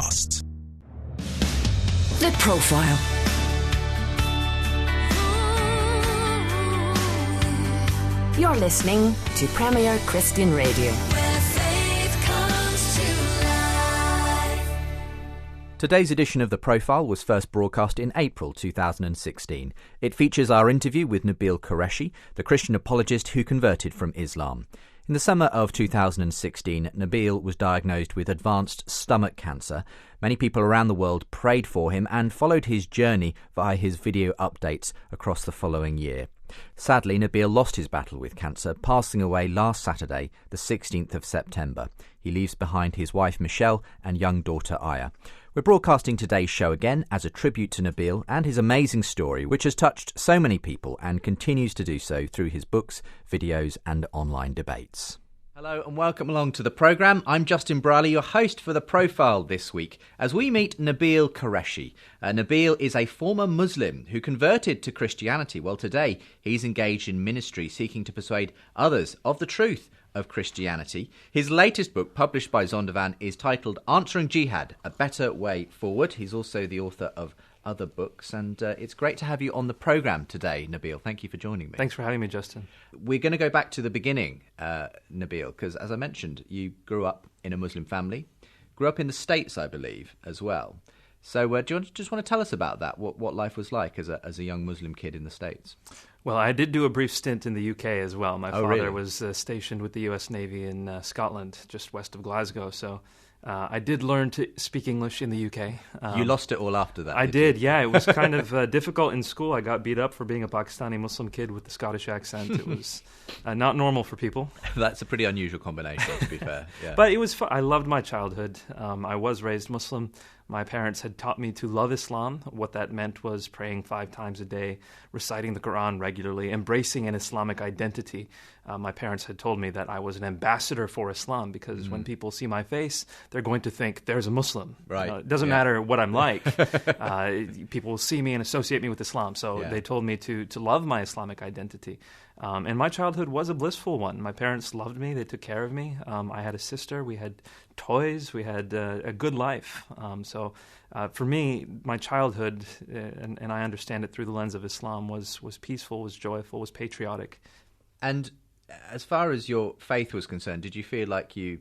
podcasts. The Profile. You're listening to Premier Christian Radio. Where faith comes to life. Today's edition of The Profile was first broadcast in April 2016. It features our interview with Nabeel Qureshi, the Christian apologist who converted from Islam. In the summer of 2016, Nabeel was diagnosed with advanced stomach cancer. Many people around the world prayed for him and followed his journey via his video updates across the following year. Sadly, Nabeel lost his battle with cancer, passing away last Saturday, the 16th of September. He leaves behind his wife Michelle and young daughter Aya. We're broadcasting today's show again as a tribute to Nabeel and his amazing story, which has touched so many people and continues to do so through his books, videos and online debates. Hello and welcome along to the programme. I'm Justin Brierley, your host for The Profile this week, as we meet Nabeel Qureshi. Nabeel is a former Muslim who converted to Christianity. Well, today he's engaged in ministry seeking to persuade others of the truth of Christianity. His latest book, published by Zondervan, is titled Answering Jihad, A Better Way Forward. He's also the author of other books, and it's great to have you on the programme today, Nabeel. Thank you for joining me. Thanks for having me, Justin. We're going to go back to the beginning, Nabeel, because as I mentioned, you grew up in a Muslim family, grew up in the States, I believe, as well. So do you just want to tell us about that, what life was like as a young Muslim kid in the States? Well, I did do a brief stint in the UK as well. My father really? was stationed with the US Navy in Scotland, just west of Glasgow, so I did learn to speak English in the UK. You lost it all after that, I did did, yeah. It was kind of difficult in school. I got beat up for being a Pakistani Muslim kid with the Scottish accent. It was not normal for people. That's a pretty unusual combination, to be fair. Yeah. But it was fun. I loved my childhood. I was raised Muslim. My parents had taught me to love Islam. What that meant was praying 5 times a day, reciting the Quran regularly, embracing an Islamic identity. My parents had told me that I was an ambassador for Islam because when people see my face, they're going to think there's a Muslim. Right. It doesn't matter what I'm like. People will see me and associate me with Islam. So they told me to love my Islamic identity. And my childhood was a blissful one. My parents loved me. They took care of me. I had a sister. We had toys. We had a good life. So for me, my childhood, and I understand it through the lens of Islam, was peaceful, was joyful, was patriotic. And as far as your faith was concerned, did you feel like you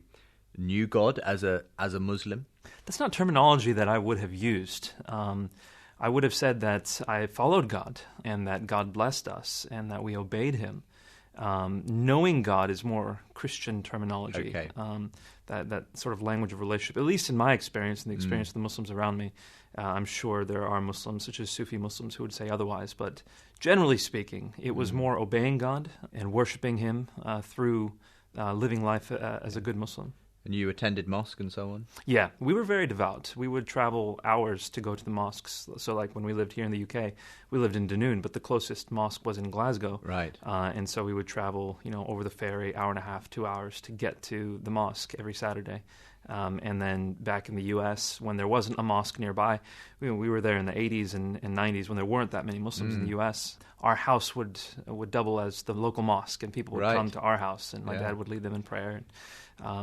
knew God as a Muslim? That's not terminology that I would have used. I would have said that I followed God and that God blessed us and that we obeyed him. Knowing God is more Christian terminology. Okay. That sort of language of relationship, at least in my experience and the experience of the Muslims around me. I'm sure there are Muslims, such as Sufi Muslims, who would say otherwise. But generally speaking, it was more obeying God and worshiping him through living life as a good Muslim. And you attended mosque and so on? Yeah, we were very devout. We would travel hours to go to the mosques. So like when we lived here in the UK, we lived in Dunoon, but the closest mosque was in Glasgow. Right. And so we would travel, over the ferry, 1.5 2 hours to get to the mosque every Saturday. And then back in the U.S., when there wasn't a mosque nearby, we were there in the 80s and 90s when there weren't that many Muslims in the U.S., our house would double as the local mosque, and people would come to our house, and my dad would lead them in prayer.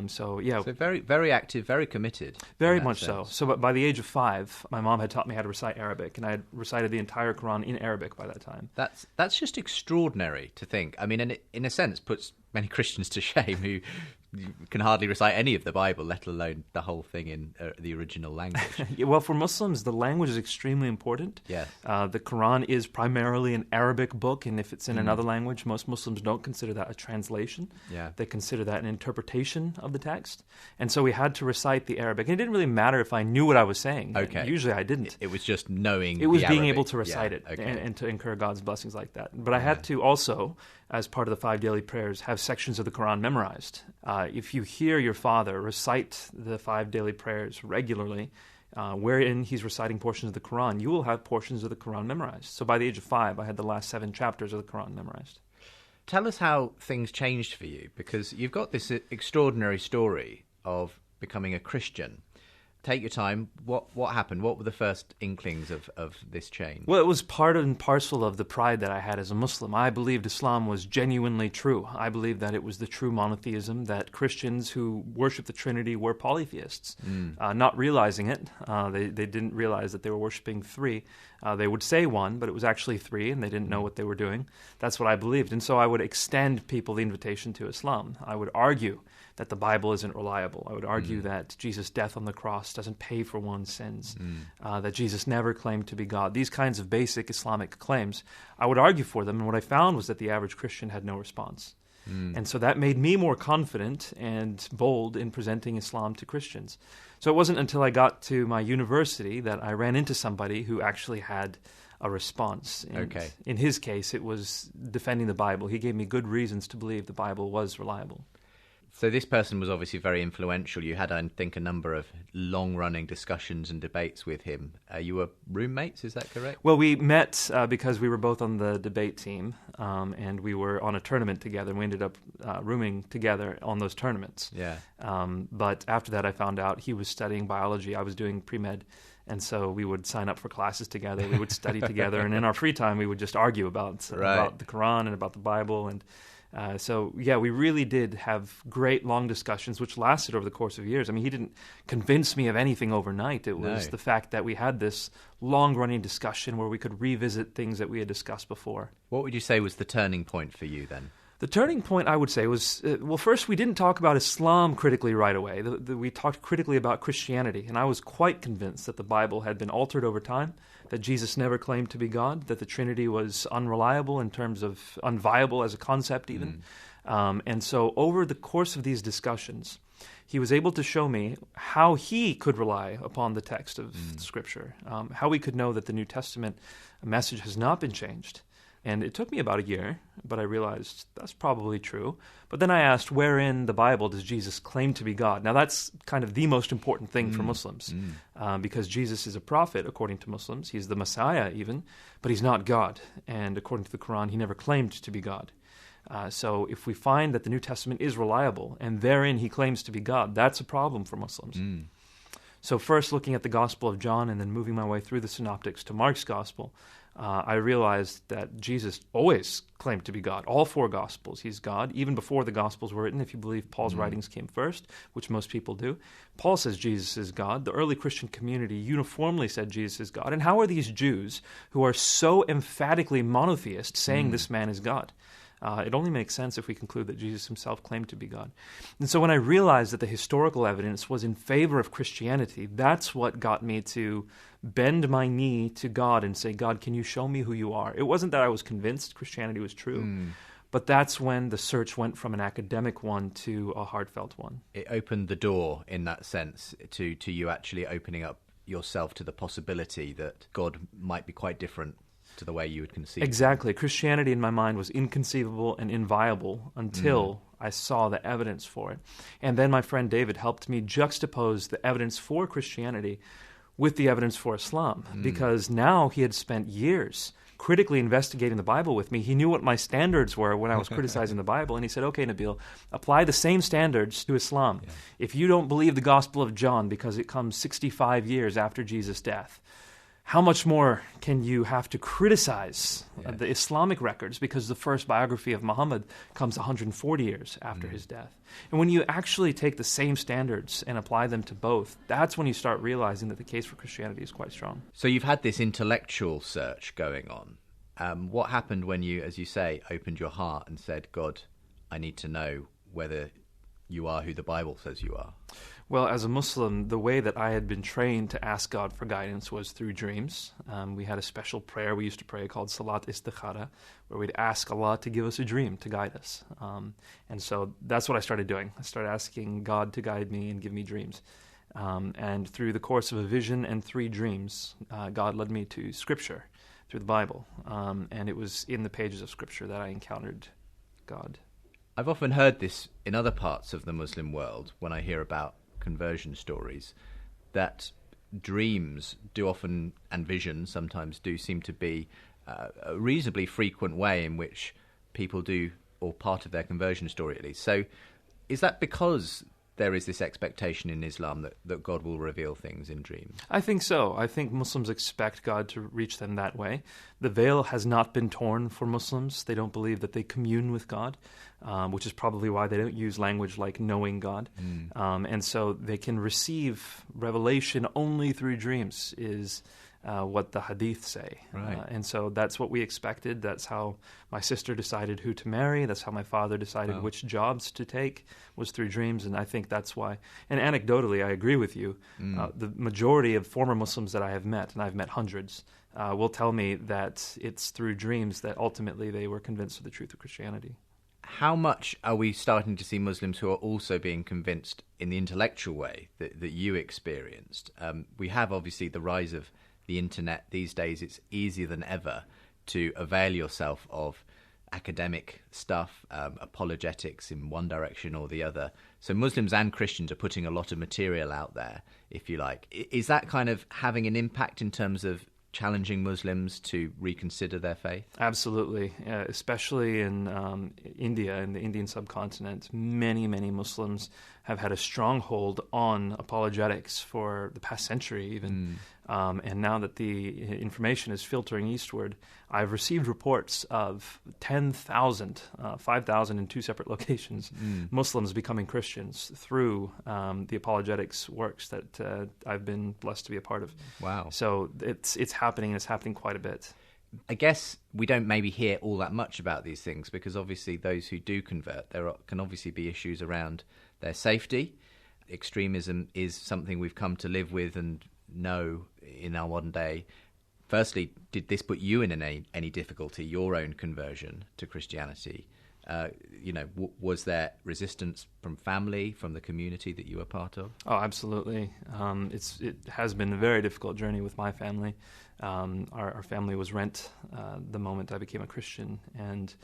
So very, very active, very committed. Very much so. So by the age of 5, my mom had taught me how to recite Arabic, and I had recited the entire Quran in Arabic by that time. That's just extraordinary to think. I mean, and it, in a sense, puts many Christians to shame who can hardly recite any of the Bible, let alone the whole thing in the original language. Well, for Muslims, the language is extremely important. Yes. The Quran is primarily an Arabic book, and if it's in another language, most Muslims don't consider that a translation. Yeah. They consider that an interpretation of the text. And so we had to recite the Arabic. And it didn't really matter if I knew what I was saying. Okay. Usually I didn't. It was just knowing It was the being Arabic. able to recite it Okay. and to incur God's blessings like that. But I had to also, as part of the 5 daily prayers, have sections of the Quran memorized. If you hear your father recite the 5 daily prayers regularly, wherein he's reciting portions of the Quran, you will have portions of the Quran memorized. So by the age of 5, I had the last 7 chapters of the Quran memorized. Tell us how things changed for you, because you've got this extraordinary story of becoming a Christian. take your time. What happened? What were the first inklings of this change? Well, it was part and parcel of the pride that I had as a Muslim. I believed Islam was genuinely true. I believed that it was the true monotheism, that Christians who worship the Trinity were polytheists. Not realizing it, they didn't realize that they were worshiping three. They would say one, but it was actually three, and they didn't know what they were doing. That's what I believed. And so I would extend people the invitation to Islam. I would argue that the Bible isn't reliable. I would argue that Jesus' death on the cross doesn't pay for one's sins, that Jesus never claimed to be God. These kinds of basic Islamic claims, I would argue for them, and what I found was that the average Christian had no response. And so that made me more confident and bold in presenting Islam to Christians. So it wasn't until I got to my university that I ran into somebody who actually had a response. And in his case, it was defending the Bible. He gave me good reasons to believe the Bible was reliable. So this person was obviously very influential. You had, I think, a number of long-running discussions and debates with him. You were roommates, is that correct? Well, we met because we were both on the debate team, and we were on a tournament together, and we ended up rooming together on those tournaments. Yeah. But after that, I found out he was studying biology. I was doing pre-med, and so we would sign up for classes together. We would study together, and in our free time, we would just argue about the Quran and about the Bible, and we really did have great long discussions, which lasted over the course of years. I mean, he didn't convince me of anything overnight. It was the fact that we had this long-running discussion where we could revisit things that we had discussed before. What would you say was the turning point for you then? The turning point, I would say, was, first, we didn't talk about Islam critically right away. We talked critically about Christianity, and I was quite convinced that the Bible had been altered over time, that Jesus never claimed to be God, that the Trinity was unreliable in terms of unviable as a concept even. And so over the course of these discussions, he was able to show me how he could rely upon the text of Scripture, how we could know that the New Testament message has not been changed. And it took me about a year, but I realized that's probably true. But then I asked, where in the Bible does Jesus claim to be God? Now, that's kind of the most important thing for Muslims, because Jesus is a prophet, according to Muslims. He's the Messiah, even, but he's not God. And according to the Quran, he never claimed to be God. So if we find that the New Testament is reliable, and therein he claims to be God, that's a problem for Muslims. So first, looking at the Gospel of John and then moving my way through the Synoptics to Mark's Gospel, I realized that Jesus always claimed to be God. All four Gospels, he's God. Even before the Gospels were written, if you believe Paul's writings came first, which most people do, Paul says Jesus is God. The early Christian community uniformly said Jesus is God. And how are these Jews, who are so emphatically monotheist, saying this man is God? It only makes sense if we conclude that Jesus himself claimed to be God. And so when I realized that the historical evidence was in favor of Christianity, that's what got me to bend my knee to God and say, God, can you show me who you are? It wasn't that I was convinced Christianity was true, but that's when the search went from an academic one to a heartfelt one. It opened the door, in that sense, to you actually opening up yourself to the possibility that God might be quite different to the way you would conceive. Exactly. Christianity in my mind was inconceivable and inviable until I saw the evidence for it. And then my friend David helped me juxtapose the evidence for Christianity with the evidence for Islam, because now he had spent years critically investigating the Bible with me. He knew what my standards were when I was criticizing the Bible, and he said, okay, Nabeel, apply the same standards to Islam. Yeah. If you don't believe the Gospel of John because it comes 65 years after Jesus' death, how much more can you have to criticize the Islamic records, because the first biography of Muhammad comes 140 years after his death? And when you actually take the same standards and apply them to both, that's when you start realizing that the case for Christianity is quite strong. So you've had this intellectual search going on. What happened when you, as you say, opened your heart and said, God, I need to know whether you are who the Bible says you are? Well, as a Muslim, the way that I had been trained to ask God for guidance was through dreams. We had a special prayer we used to pray called Salat Istikhara, where we'd ask Allah to give us a dream to guide us. And so that's what I started doing. I started asking God to guide me and give me dreams. And through the course of a vision and 3 dreams, God led me to Scripture through the Bible. And it was in the pages of Scripture that I encountered God. I've often heard this in other parts of the Muslim world when I hear about conversion stories, that dreams do often, and visions sometimes do, seem to be a reasonably frequent way in which people do, or part of their conversion story at least. So is that because there is this expectation in Islam that God will reveal things in dreams. I think so. I think Muslims expect God to reach them that way. The veil has not been torn for Muslims. They don't believe that they commune with God, which is probably why they don't use language like knowing God. And so they can receive revelation only through dreams is what the hadith say. Right. And so that's what we expected. That's how my sister decided who to marry. That's how my father decided which jobs to take, was through dreams. And I think that's why. And anecdotally, I agree with you. The majority of former Muslims that I have met, and I've met hundreds, will tell me that it's through dreams that ultimately they were convinced of the truth of Christianity. How much are we starting to see Muslims who are also being convinced in the intellectual way that you experienced? We have obviously the rise of the internet. These days it's easier than ever to avail yourself of academic stuff, apologetics in one direction or the other. So Muslims and Christians are putting a lot of material out there, if you like. Is that kind of having an impact in terms of challenging Muslims to reconsider their faith? Absolutely, especially in India, in the Indian subcontinent. Many Muslims have had a stronghold on apologetics for the past century even. And now that the information is filtering eastward, I've received reports of 10,000, 5,000 in two separate locations, Muslims becoming Christians through the apologetics works that I've been blessed to be a part of. Wow. So it's happening, and it's happening quite a bit. I guess we don't maybe hear all that much about these things because obviously those who do convert, there can obviously be issues around their safety. Extremism is something we've come to live with and know in our modern day. Firstly, did this put you in any difficulty, your own conversion to Christianity? Was there resistance from family, from the community that you were part of? Oh, absolutely. It has been a very difficult journey with my family. Our family was rent the moment I became a Christian, and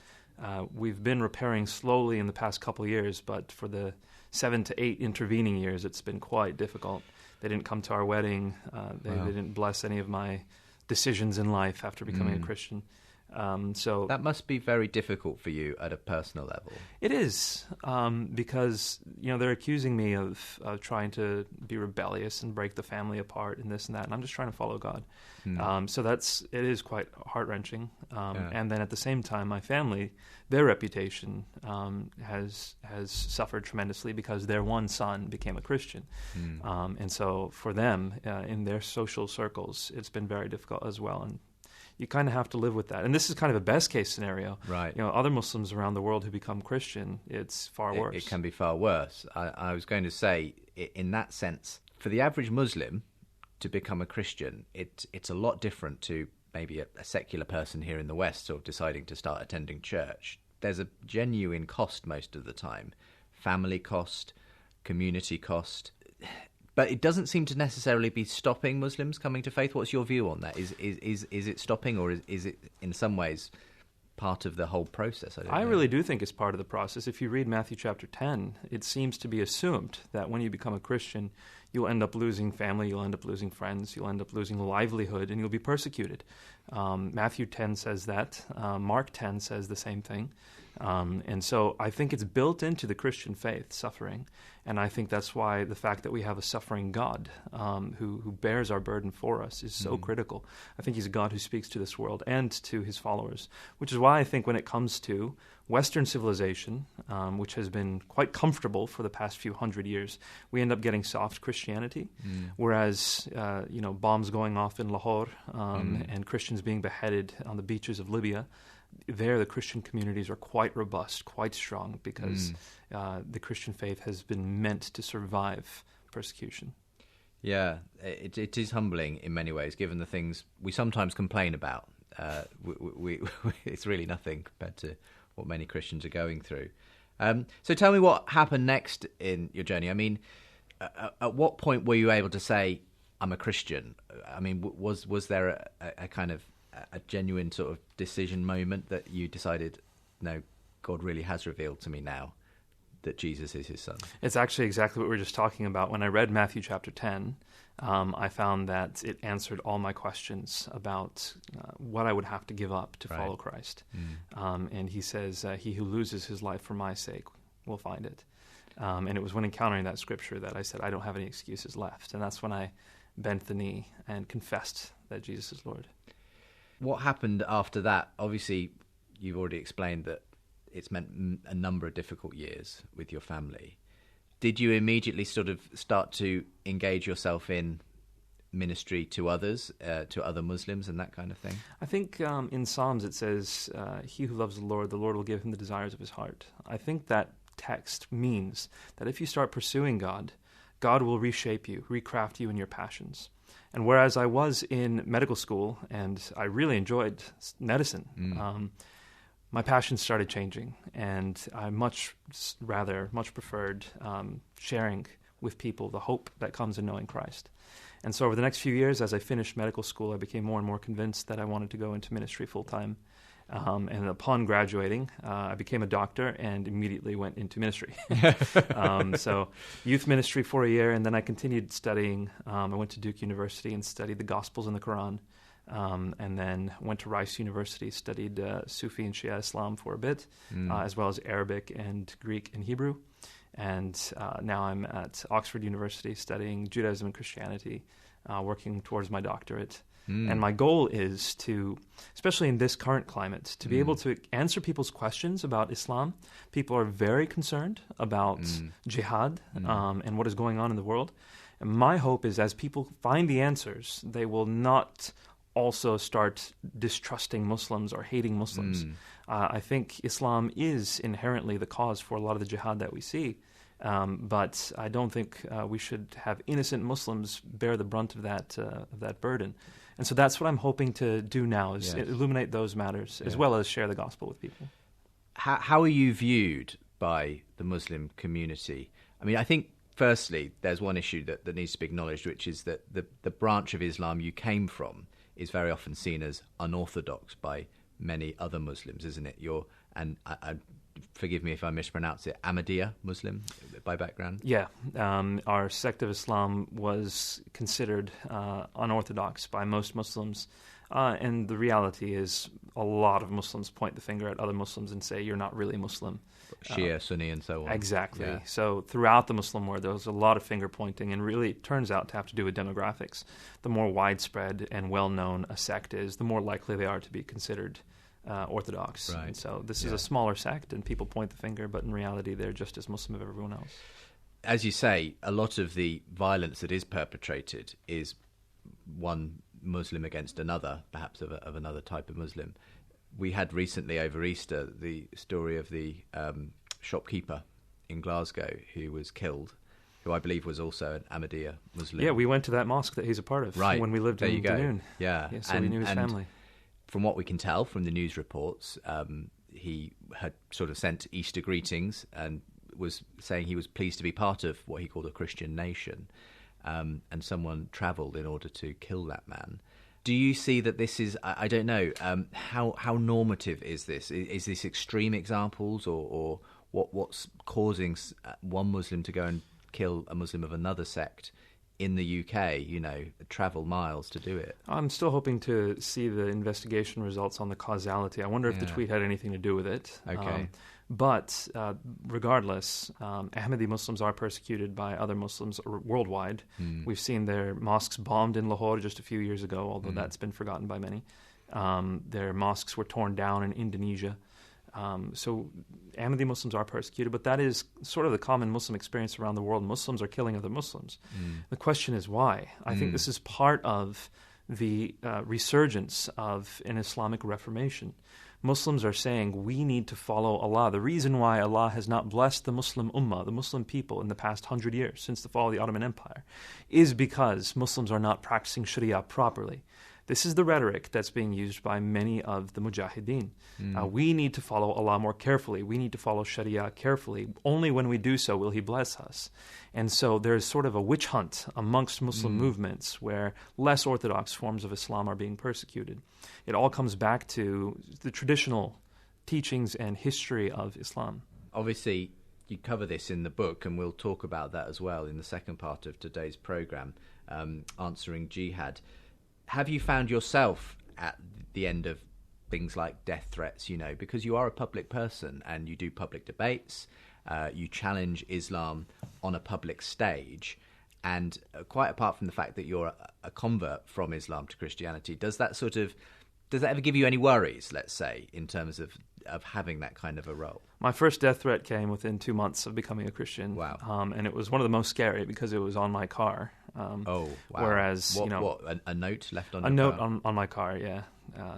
we've been repairing slowly in the past couple of years, but for the 7 to 8 intervening years, it's been quite difficult. They didn't come to our wedding. They didn't bless any of my decisions in life after becoming a Christian. So that must be very difficult for you at a personal level. It is, because they're accusing me of trying to be rebellious and break the family apart and this and that, and I'm just trying to follow God. So it is quite heart-wrenching. And then at the same time, my family, their reputation has suffered tremendously because their one son became a Christian. And so for them, in their social circles, it's been very difficult as well. And you kind of have to live with that. And this is kind of a best-case scenario. Right. Other Muslims around the world who become Christian, it's far worse. It can be far worse. I was going to say, in that sense, for the average Muslim to become a Christian, it's a lot different to maybe a secular person here in the West sort of deciding to start attending church. There's a genuine cost most of the time. Family cost, community cost. But it doesn't seem to necessarily be stopping Muslims coming to faith. What's your view on that? Is it stopping, or is it in some ways part of the whole process? I really do think it's part of the process. If you read Matthew chapter 10, it seems to be assumed that when you become a Christian, you'll end up losing family, you'll end up losing friends, you'll end up losing livelihood, and you'll be persecuted. Matthew 10 says that. Mark 10 says the same thing. And so I think it's built into the Christian faith, suffering. And I think that's why the fact that we have a suffering God who bears our burden for us is so critical. I think he's a God who speaks to this world and to his followers, which is why I think when it comes to Western civilization, which has been quite comfortable for the past few hundred years, we end up getting soft Christianity, whereas bombs going off in Lahore and Christians being beheaded on the beaches of Libya, there the Christian communities are quite robust, quite strong, because the Christian faith has been meant to survive persecution. Yeah, it is humbling in many ways, given the things we sometimes complain about. It's really nothing compared to what many Christians are going through. So tell me what happened next in your journey. I mean, at what point were you able to say, I'm a Christian? I mean, was there a kind of a genuine sort of decision moment that you decided, no, God really has revealed to me now that Jesus is his son? It's actually exactly what we were just talking about. When I read Matthew chapter 10, I found that it answered all my questions about what I would have to give up to follow Christ. And he says, he who loses his life for my sake will find it. And it was when encountering that scripture that I said, I don't have any excuses left. And that's when I bent the knee and confessed that Jesus is Lord. What happened after that? Obviously, you've already explained that it's meant a number of difficult years with your family. Did you immediately sort of start to engage yourself in ministry to others, to other Muslims and that kind of thing? I think in Psalms it says, he who loves the Lord will give him the desires of his heart. I think that text means that if you start pursuing God, God will reshape you, recraft you in your passions. And whereas I was in medical school and I really enjoyed medicine, my passions started changing, and I much preferred sharing with people the hope that comes in knowing Christ. And so over the next few years, as I finished medical school, I became more and more convinced that I wanted to go into ministry full-time. And upon graduating, I became a doctor and immediately went into ministry. So youth ministry for a year, and then I continued studying. I went to Duke University and studied the Gospels and the Quran. And then went to Rice University, studied Sufi and Shia Islam for a bit, as well as Arabic and Greek and Hebrew. And now I'm at Oxford University studying Judaism and Christianity, working towards my doctorate. And my goal is to, especially in this current climate, to be able to answer people's questions about Islam. People are very concerned about jihad and what is going on in the world. And my hope is as people find the answers, they will not also start distrusting Muslims or hating Muslims. I think Islam is inherently the cause for a lot of the jihad that we see. But I don't think we should have innocent Muslims bear the brunt of that burden. And so that's what I'm hoping to do now, is illuminate those matters as well as share the gospel with people. How are you viewed by the Muslim community? I mean, I think, firstly, there's one issue that needs to be acknowledged, which is that the branch of Islam you came from is very often seen as unorthodox by many other Muslims, isn't it? Forgive me if I mispronounce it, Ahmadiyya Muslim by background? Yeah. Our sect of Islam was considered unorthodox by most Muslims. And the reality is a lot of Muslims point the finger at other Muslims and say, you're not really Muslim. Shia, Sunni, and so on. Exactly. Yeah. So throughout the Muslim world, there was a lot of finger pointing, and really it turns out to have to do with demographics. The more widespread and well-known a sect is, the more likely they are to be considered orthodox. Right. And so this is a smaller sect, and people point the finger, but in reality they're just as Muslim as everyone else. As you say, a lot of the violence that is perpetrated is one Muslim against another, perhaps of another type of Muslim. We had recently over Easter the story of the shopkeeper in Glasgow who was killed, who I believe was also an Ahmadiyya Muslim. Yeah, we went to that mosque that he's a part of when we lived in Dunoon. Yeah, so we knew his family. From what we can tell from the news reports, he had sort of sent Easter greetings and was saying he was pleased to be part of what he called a Christian nation, and someone travelled in order to kill that man. Do you see that this is, I don't know, how normative is this? Is this extreme examples, or what's causing one Muslim to go and kill a Muslim of another sect in the UK, travel miles to do it? I'm still hoping to see the investigation results on the causality. I wonder if the tweet had anything to do with it. Okay. But regardless, Ahmadi Muslims are persecuted by other Muslims worldwide. We've seen their mosques bombed in Lahore just a few years ago, although that's been forgotten by many. Their mosques were torn down in Indonesia. So Ahmadi Muslims are persecuted, but that is sort of the common Muslim experience around the world. Muslims are killing other Muslims. The question is why? I think this is part of the resurgence of an Islamic reformation. Muslims are saying we need to follow Allah. The reason why Allah has not blessed the Muslim ummah, the Muslim people, in the past 100 years, since the fall of the Ottoman Empire, is because Muslims are not practicing Sharia properly. This is the rhetoric that's being used by many of the mujahideen. We need to follow Allah more carefully. We need to follow Sharia carefully. Only when we do so will He bless us. And so there's sort of a witch hunt amongst Muslim movements where less orthodox forms of Islam are being persecuted. It all comes back to the traditional teachings and history of Islam. Obviously, you cover this in the book, and we'll talk about that as well in the second part of today's programme, Answering Jihad. Have you found yourself at the end of things like death threats, because you are a public person and you do public debates, You challenge Islam on a public stage. And quite apart from the fact that you're a convert from Islam to Christianity, does that ever give you any worries, let's say, in terms of having that kind of a role? My first death threat came within 2 months of becoming a Christian. Wow. And it was one of the most scary because it was on my car. Wow. Whereas, a note left on a your note car? on my car, yeah,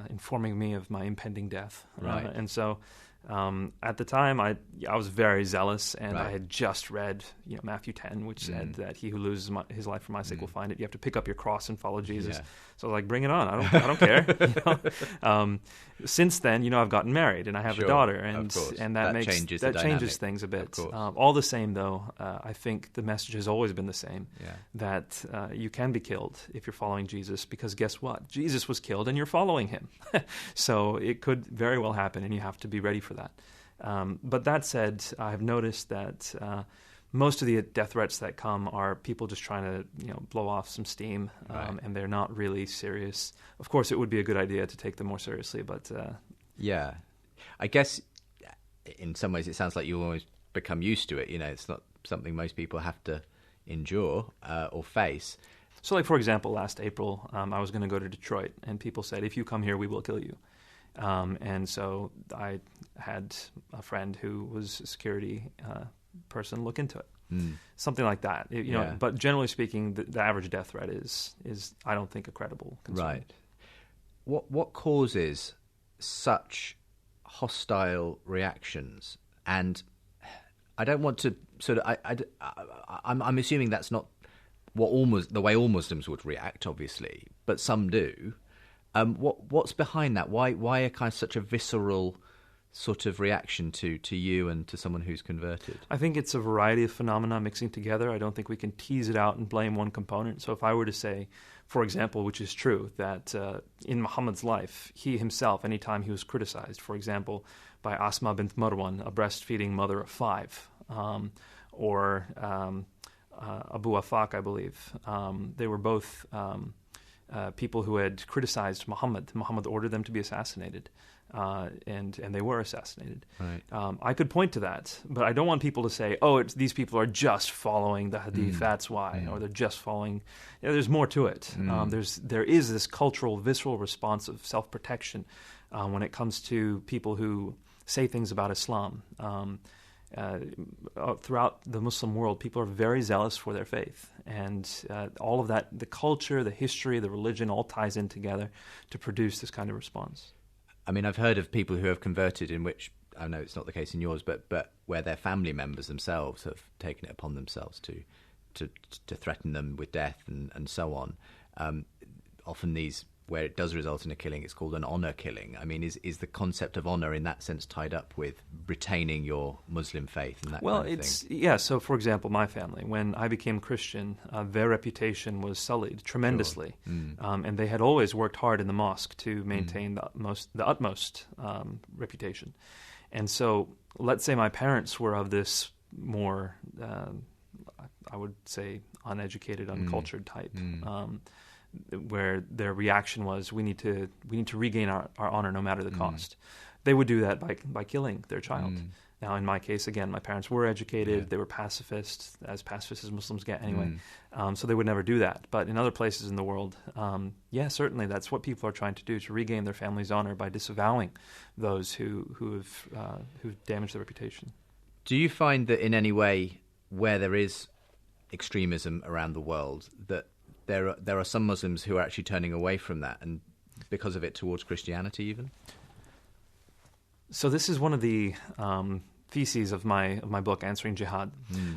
informing me of my impending death. Right. And so at the time, I was very zealous, and Right. I had just read Matthew 10, which said that he who loses his life for my sake will find it. You have to pick up your cross and follow Jesus. Yeah. So I was like, bring it on. I don't care. Since then, I've gotten married and I have a daughter, and that changes things a bit. All the same, though, I think the message has always been the same: that you can be killed if you're following Jesus, because guess what? Jesus was killed, and you're following him. So it could very well happen, and you have to be ready for that. But that said, I have noticed that most of the death threats that come are people just trying to blow off some steam, and they're not really serious. Of course, it would be a good idea to take them more seriously, but yeah, I guess in some ways it sounds like you always become used to it. It's not something most people have to endure or face. So, like for example, last April, I was going to go to Detroit, and people said, "If you come here, we will kill you." And so I had a friend who was a security person look into it. Something like that. But generally speaking, the average death threat is I don't think a credible concern. Right. What causes such hostile reactions? And I don't want to sort of I'm assuming that's not the way all Muslims would react, obviously, but some do. What's behind that? Why a kind of such a visceral sort of reaction to you and to someone who's converted? I think it's a variety of phenomena mixing together. I don't think we can tease it out and blame one component. So if I were to say, for example, which is true, that in Muhammad's life, he himself, anytime he was criticized, for example, by Asma bint Marwan, a breastfeeding mother of 5, or Abu Afaq, I believe, they were both people who had criticized Muhammad. Muhammad ordered them to be assassinated, and they were assassinated. Right. I could point to that, but I don't want people to say, these people are just following the hadith, that's why, or they're just following. There's more to it. There is this cultural, visceral response of self-protection when it comes to people who say things about Islam. Throughout the Muslim world, people are very zealous for their faith. And all of that, the culture, the history, the religion, all ties in together to produce this kind of response. I mean, I've heard of people who have converted in which, I know it's not the case in yours, but where their family members themselves have taken it upon themselves to threaten them with death and so on. Often these, where it does result in a killing, it's called an honor killing. I mean, is the concept of honor in that sense tied up with retaining your Muslim faith and that kind of thing? Yeah. So, for example, my family, when I became Christian, their reputation was sullied tremendously, and they had always worked hard in the mosque to maintain the utmost reputation. And so, let's say my parents were of this more, I would say, uneducated, uncultured type. Where their reaction was, we need to regain our honor no matter the cost. They would do that by killing their child. Now, in my case, again, my parents were educated. They were pacifists, as pacifist as Muslims get anyway. So they would never do that. But in other places in the world, certainly that's what people are trying to do, to regain their family's honor by disavowing those who've damaged their reputation. Do you find that in any way, where there is extremism around the world, that there are some Muslims who are actually turning away from that, and because of it towards Christianity even? So this is one of the theses of my book, Answering Jihad.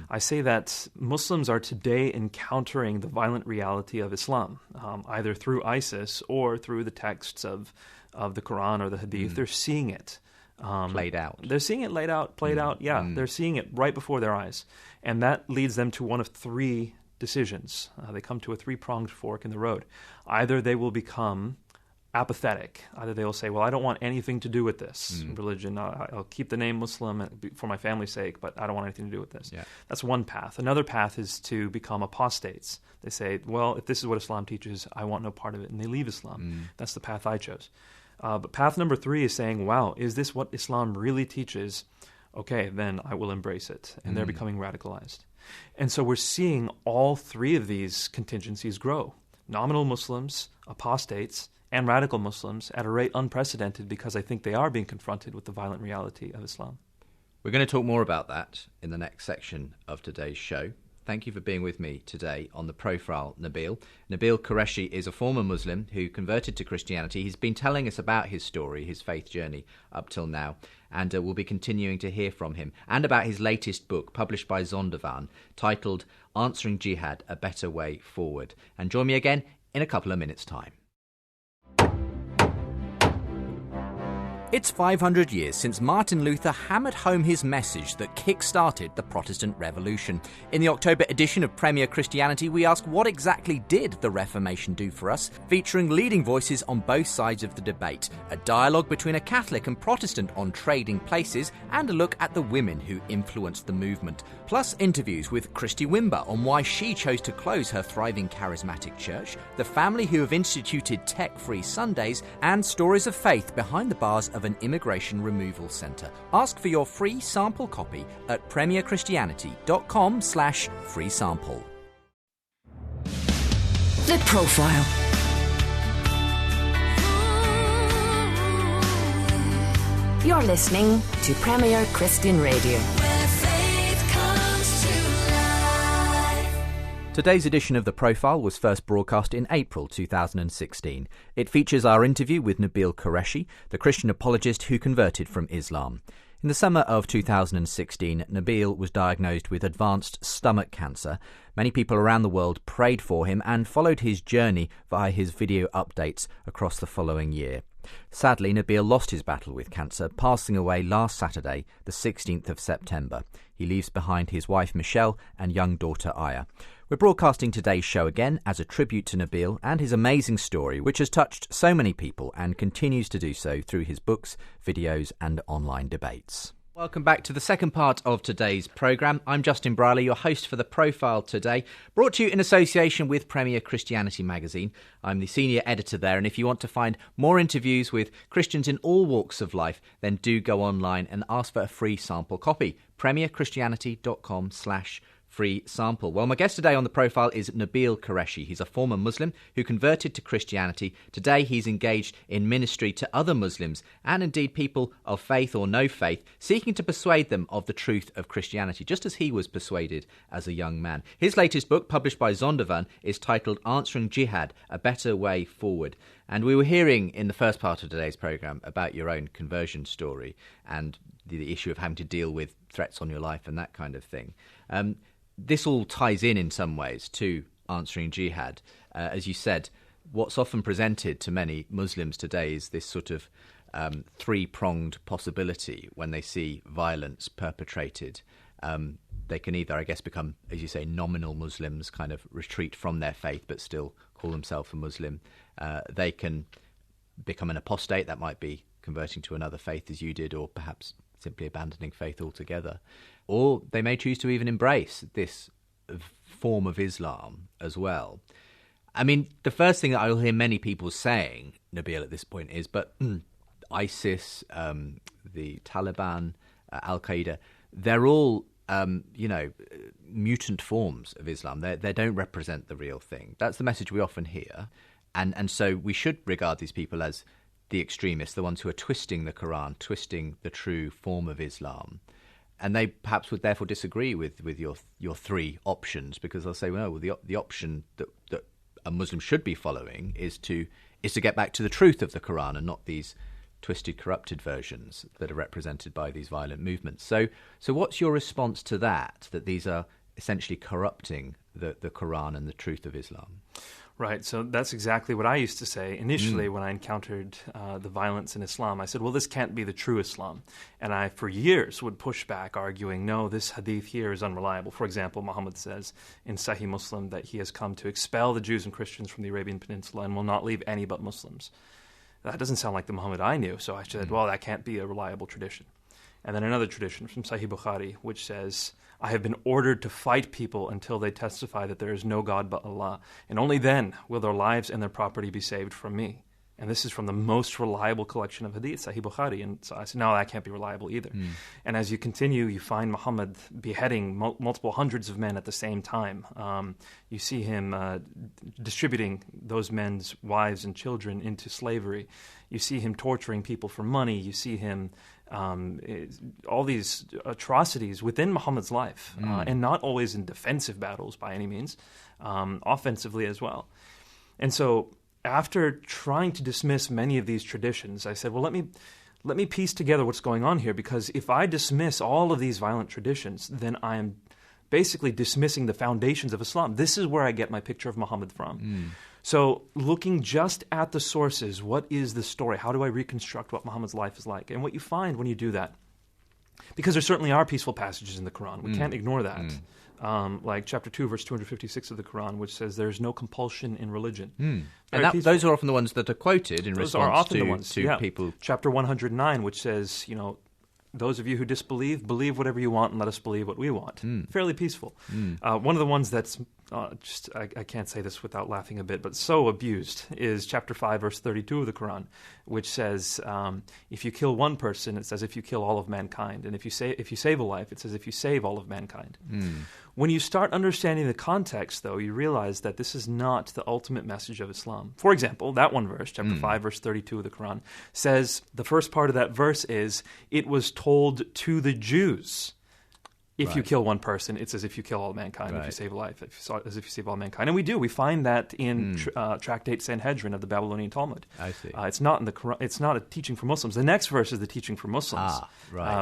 I say that Muslims are today encountering the violent reality of Islam, either through ISIS or through the texts of the Quran or the Hadith. They're seeing it. Played out. They're seeing it played out. Yeah, they're seeing it right before their eyes. And that leads them to one of 3 decisions. They come to a 3-pronged fork in the road. Either they will become apathetic. Either they will say, well, I don't want anything to do with this religion. I'll keep the name Muslim for my family's sake, but I don't want anything to do with this. Yeah. That's one path. Another path is to become apostates. They say, well, if this is what Islam teaches, I want no part of it, and they leave Islam. That's the path I chose. But path number 3 is saying, wow, is this what Islam really teaches? okay, then I will embrace it. And they're becoming radicalized. And so we're seeing all three of these contingencies grow. Nominal Muslims, apostates, and radical Muslims at a rate unprecedented, because I think they are being confronted with the violent reality of Islam. We're going to talk more about that in the next section of today's show. Thank you for being with me today on The Profile, Nabeel. Nabeel Qureshi is a former Muslim who converted to Christianity. He's been telling us about his story, his faith journey up till now, and we'll be continuing to hear from him, and about his latest book, published by Zondervan, titled Answering Jihad, A Better Way Forward. And join me again in a couple of minutes' time. It's 500 years since Martin Luther hammered home his message that kick-started the Protestant Revolution. In the October edition of Premier Christianity, we ask, what exactly did the Reformation do for us? Featuring leading voices on both sides of the debate, a dialogue between a Catholic and Protestant on trading places, and a look at the women who influenced the movement. Plus interviews with Christy Wimber on why she chose to close her thriving charismatic church, the family who have instituted tech-free Sundays, and stories of faith behind the bars of an immigration removal centre. Ask for your free sample copy at premierchristianity.com/free sample. The Profile. You're listening to Premier Christian Radio. Where faith comes to life. Today's edition of The Profile was first broadcast in April 2016. It features our interview with Nabeel Qureshi, the Christian apologist who converted from Islam. In the summer of 2016, Nabeel was diagnosed with advanced stomach cancer. Many people around the world prayed for him and followed his journey via his video updates across the following year. Sadly, Nabeel lost his battle with cancer, passing away last Saturday, the 16th of September. He leaves behind his wife Michelle and young daughter Aya. We're broadcasting today's show again as a tribute to Nabeel and his amazing story, which has touched so many people and continues to do so through his books, videos and online debates. Welcome back to the second part of today's programme. I'm Justin Brierley, your host for The Profile today, brought to you in association with Premier Christianity magazine. I'm the senior editor there, and if you want to find more interviews with Christians in all walks of life, then do go online and ask for a free sample copy, premierchristianity.com/free sample. Well, my guest today on The Profile is Nabeel Qureshi. He's a former Muslim who converted to Christianity. Today he's engaged in ministry to other Muslims and indeed people of faith or no faith, seeking to persuade them of the truth of Christianity, just as he was persuaded as a young man. His latest book, published by Zondervan, is titled Answering Jihad, A Better Way Forward. And we were hearing in the first part of today's programme about your own conversion story and the issue of having to deal with threats on your life and that kind of thing. This all ties in some ways to answering jihad. As you said, what's often presented to many Muslims today is this sort of three-pronged possibility when they see violence perpetrated. They can either, I guess, become, as you say, nominal Muslims, kind of retreat from their faith but still call themselves a Muslim. They can become an apostate. That might be converting to another faith as you did, or perhaps simply abandoning faith altogether. Or they may choose to even embrace this form of Islam as well. I mean, the first thing that I will hear many people saying, Nabeel, at this point is, but ISIS, the Taliban, Al-Qaeda, they're all, mutant forms of Islam. They don't represent the real thing. That's the message we often hear. And so we should regard these people as the extremists, the ones who are twisting the Quran, twisting the true form of Islam. And they perhaps would therefore disagree with your three options, because they'll say, well, the option that a Muslim should be following is to get back to the truth of the Quran and not these twisted, corrupted versions that are represented by these violent movements. So what's your response to that these are essentially corrupting the Quran and the truth of Islam? Right, so that's exactly what I used to say initially when I encountered the violence in Islam. I said, well, this can't be the true Islam. And I, for years, would push back, arguing, no, this hadith here is unreliable. For example, Muhammad says in Sahih Muslim that he has come to expel the Jews and Christians from the Arabian Peninsula and will not leave any but Muslims. That doesn't sound like the Muhammad I knew, so I said, well, that can't be a reliable tradition. And then another tradition from Sahih Bukhari, which says, I have been ordered to fight people until they testify that there is no God but Allah, and only then will their lives and their property be saved from me. And this is from the most reliable collection of hadith, Sahih Bukhari. And so I said, no, that can't be reliable either. And as you continue, you find Muhammad beheading multiple hundreds of men at the same time. You see him distributing those men's wives and children into slavery. You see him torturing people for money. You see him all these atrocities within Muhammad's life, and not always in defensive battles by any means, offensively as well. And so after trying to dismiss many of these traditions, I said, well, let me piece together what's going on here, because if I dismiss all of these violent traditions, then I am basically dismissing the foundations of Islam. This is where I get my picture of Muhammad from. So looking just at the sources, what is the story? How do I reconstruct what Muhammad's life is like? And what you find when you do that, because there certainly are peaceful passages in the Quran. We can't ignore that. Like chapter 2, verse 256 of the Quran, which says there is no compulsion in religion. And those are often the ones that are quoted in response to people. Chapter 109, which says, those of you who disbelieve, believe whatever you want and let us believe what we want. Fairly peaceful. One of the ones that's I can't say this without laughing a bit, but so abused is chapter 5, verse 32 of the Quran, which says, if you kill one person, it says if you kill all of mankind. And if you save a life, it says if you save all of mankind. When you start understanding the context, though, you realize that this is not the ultimate message of Islam. For example, that one verse, chapter 5, verse 32 of the Quran, says the first part of that verse is, it was told to the Jews. If you kill one person, it's as if you kill all mankind. If you save a life, as if you save all mankind. And we do. We find that in Tractate Sanhedrin of the Babylonian Talmud. I see. It's not in the Quran. It's not a teaching for Muslims. The next verse is the teaching for Muslims,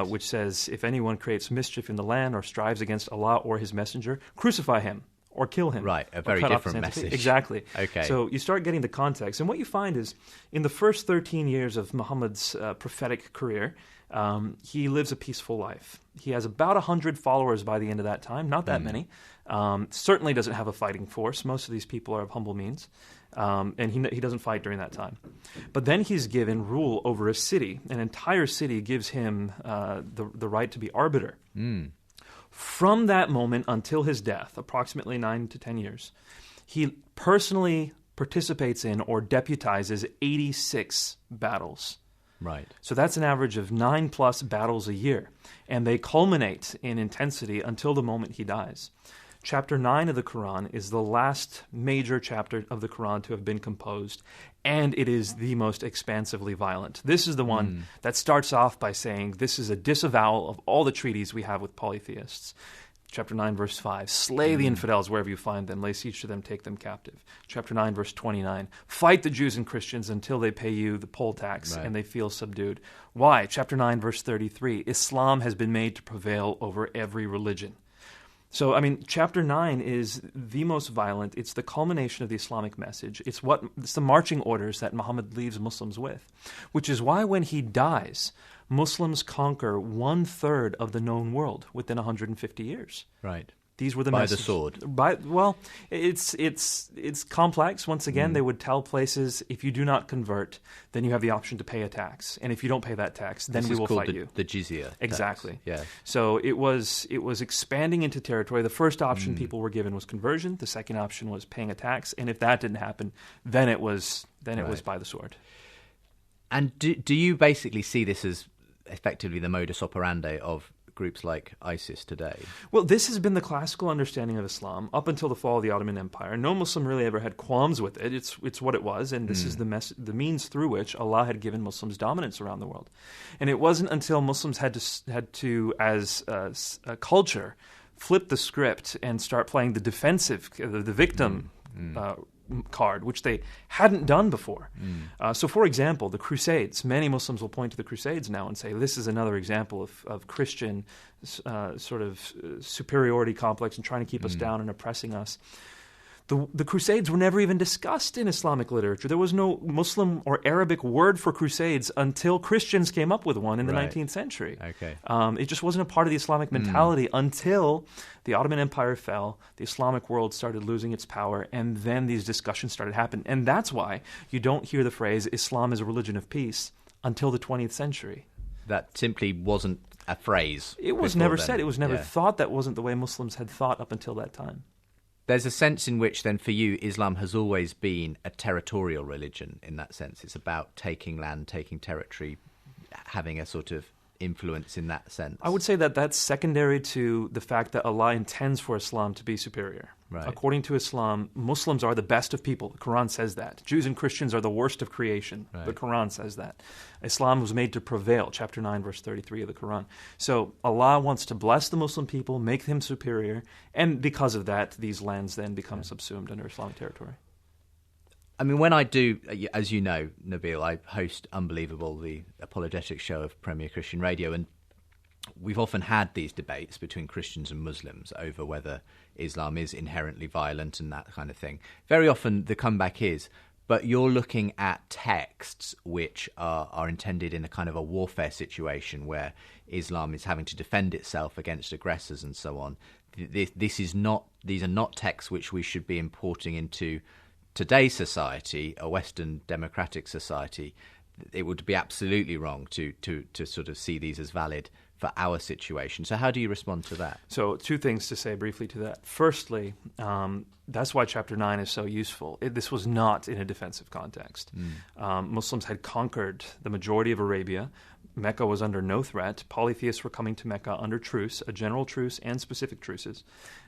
which says, if anyone creates mischief in the land or strives against Allah or His Messenger, crucify him or kill him. Right, a very different message. Exactly. Okay. So you start getting the context. And what you find is, in the first 13 years of Muhammad's prophetic career, he lives a peaceful life. He has about 100 followers by the end of that time, not that many. Certainly doesn't have a fighting force. Most of these people are of humble means. And he doesn't fight during that time. But then he's given rule over a city. An entire city gives him the right to be arbiter. From that moment until his death, approximately 9 to 10 years, he personally participates in or deputizes 86 battles. Right. So that's an average of 9+ battles a year. And they culminate in intensity until the moment he dies. Chapter 9 of the Quran is the last major chapter of the Quran to have been composed, and it is the most expansively violent. This is the one that starts off by saying this is a disavowal of all the treaties we have with polytheists. Chapter 9, verse 5, slay the infidels wherever you find them, lay siege to them, take them captive. Chapter 9, verse 29, fight the Jews and Christians until they pay you the poll tax and they feel subdued. Why? Chapter 9, verse 33, Islam has been made to prevail over every religion. So, I mean, chapter 9 is the most violent. It's the culmination of the Islamic message. It's the marching orders that Muhammad leaves Muslims with, which is why when he dies, Muslims conquer 1/3 of the known world within 150 years. Right. These were the by messages. the sword. Well, it's complex. Once again, they would tell places, if you do not convert, then you have the option to pay a tax, and if you don't pay that tax, then we will fight you. The jizya. Exactly. Yeah. So it was expanding into territory. The first option people were given was conversion. The second option was paying a tax, and if that didn't happen, then it was by the sword. And do you basically see this as effectively the modus operandi of groups like ISIS today? Well, this has been the classical understanding of Islam up until the fall of the Ottoman Empire. No Muslim really ever had qualms with it. It's what it was, and this is the means through which Allah had given Muslims dominance around the world. And it wasn't until Muslims had to as a culture, flip the script and start playing the defensive, the victim card, which they hadn't done before. So, for example, the Crusades. Many Muslims will point to the Crusades now and say, this is another example of Christian sort of superiority complex and trying to keep us down and oppressing us. The Crusades were never even discussed in Islamic literature. There was no Muslim or Arabic word for Crusades until Christians came up with one in the 19th century. Okay. It just wasn't a part of the Islamic mentality until the Ottoman Empire fell, the Islamic world started losing its power, and then these discussions started happening. And that's why you don't hear the phrase, Islam is a religion of peace, until the 20th century. That simply wasn't a phrase. It was never said. It was never thought. That wasn't the way Muslims had thought up until that time. There's a sense in which, then, for you, Islam has always been a territorial religion in that sense. It's about taking land, taking territory, having a sort of influence in that sense. I would say that that's secondary to the fact that Allah intends for Islam to be superior. Right. According to Islam, Muslims are the best of people. The Quran says that. Jews and Christians are the worst of creation. Right. The Quran says that. Islam was made to prevail, chapter 9, verse 33 of the Quran. So Allah wants to bless the Muslim people, make them superior, and because of that, these lands then become subsumed under Islamic territory. I mean, when I do, as you know, Nabeel, I host Unbelievable, the apologetic show of Premier Christian Radio, and we've often had these debates between Christians and Muslims over whether Islam is inherently violent and that kind of thing. Very often the comeback is, but you're looking at texts which are intended in a kind of a warfare situation where Islam is having to defend itself against aggressors and so on. These are not texts which we should be importing into today's society, a Western democratic society. It would be absolutely wrong to sort of see these as valid for our situation. So how do you respond to that? So 2 things to say briefly to that. Firstly, that's why chapter 9 is so useful. This was not in a defensive context. Muslims had conquered the majority of Arabia. Mecca was under no threat. Polytheists were coming to Mecca under truce, a general truce and specific truces,